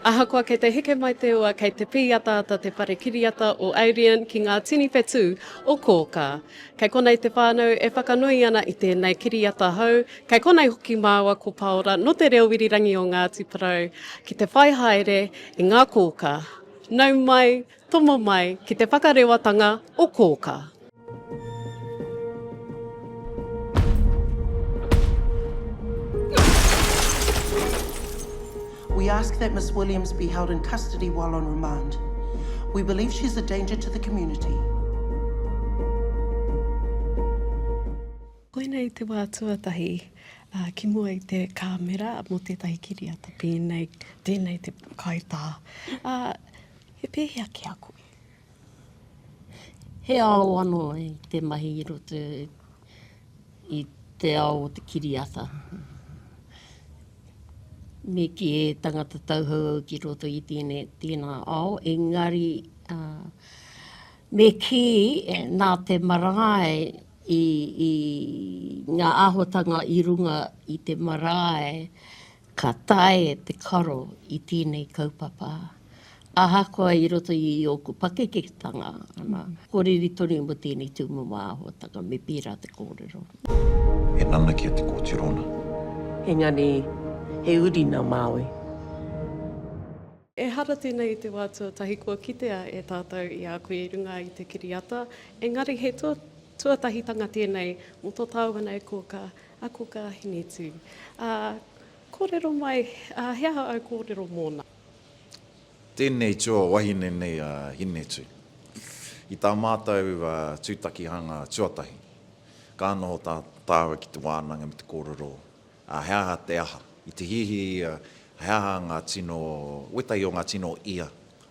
Ahakoa kei te heke mai te ua kei te pīata ata te whare kiriata o Odeon ki ngā tini whetū o Kōkā. Kei konei te whānau e whakanui ana i tēnei kiriata hau, kei konei hoki māua ko Paora no te reo wirirangi o Ngāti Porou, ki te whai haere i ngā Kōkā. Nau mai, tomo mai, ki te whakarewatanga o Kōkā. We ask that Miss Williams be held in custody while on remand. We believe she's a danger to the community. Koinei te wā tuatahi, ki mua i te kāmera mo tētahi kiriata pēnei, tēnei te kaitā. He pēhea ki a koe? He ao anō i te mahi i roto i te ao o te kiriata. Me ki e tangata tauhau ki roto i tēnā ao, engari me ki nā te marae i ngā āhuatanga i runga i te marae ka tae te karo i tēnei kaupapa. Ahakoa i roto i oku pakeketanga ana. Kōreri tonu mo tēnei tūmuma āhuatanga me pērā te kōrero. E nana ki a te kōtirona. Engari, he uri nā Māori. E hara tēnei i te wā tuatahi kua kitea e tātou i a koe i runga i te kiriata. Engari he tuatahitanga tēnei mo tō tāuana e Kōkā, a Kōkā hinetu. Kōrero mai, hea au kōrero mōna. Tēnei tua wahine nei hinetu. I tā mātou tūtakihanga tuatahi. Ka noho tā tāua ki te wānanga me te kōrero. Hea te aha. I te hihi hea ngā tino, wetai o ngā tino ia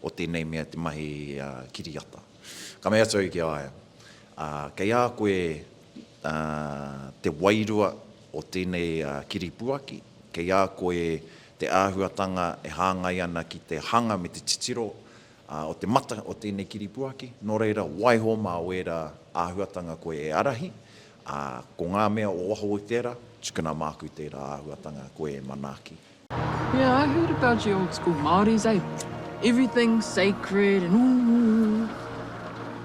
o tēnei mea te mahi kiriata. Ka mea tau ki aia. Kei a koe te wairua o tēnei kiripuaki. Kei a koe te āhuatanga e hāngai ana ki te hanga me te titiro o te mata o tēnei kiripuaki. Nō reira, waiho mā wera āhuatanga koe e arahi. Ko ngā mea o waho i tērā, tukuna māku tērā āhuatanga koe e manaaki. Yeah, I heard about you old school Māoris, eh? Everything's sacred and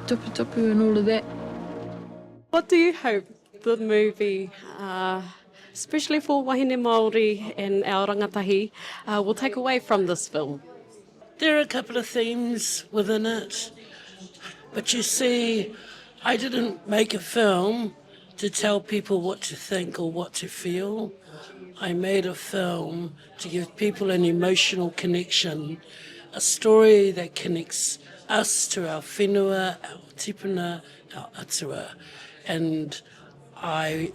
tupu and all of that. What do you hope the movie, especially for wahine Māori and our rangatahi, will take away from this film? There are a couple of themes within it. But you see, I didn't make a film to tell people what to think or what to feel. I made a film to give people an emotional connection, a story that connects us to our whenua, our tipuna, our atua. And I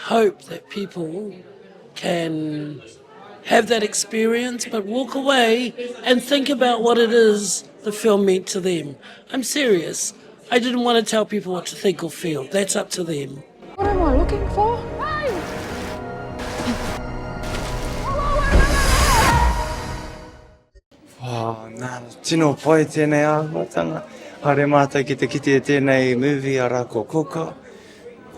hope that people can have that experience but walk away and think about what it is the film meant to them. I'm serious. I didn't want to tell people what to think or feel. That's up to them. What am I looking for? Nā, tino pai tēnei āhuatanga. Hare mātai ki te kite tēnei movie a rako Kōkā.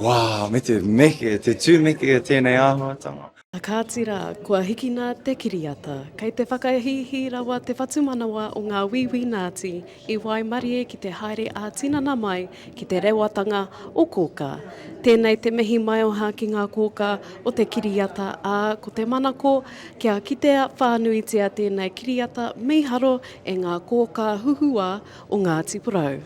Wow, me te meke, te tūmeke e tēnei āhuatanga. Ka tira, kua hikina te kiriata. Kei te whakahihi rawa te whatumanawa o ngā wiwi Ngāti i wai marie ki te haere a tinana mai ki te rewatanga o Kōkā. Tēnei te mihi mai o hā ki ngā Kōkā o te kiriata ko te manako kia kitea whānuitia tēnei kiriata miharo e ngā Kōkā huhua o Ngāti Porou.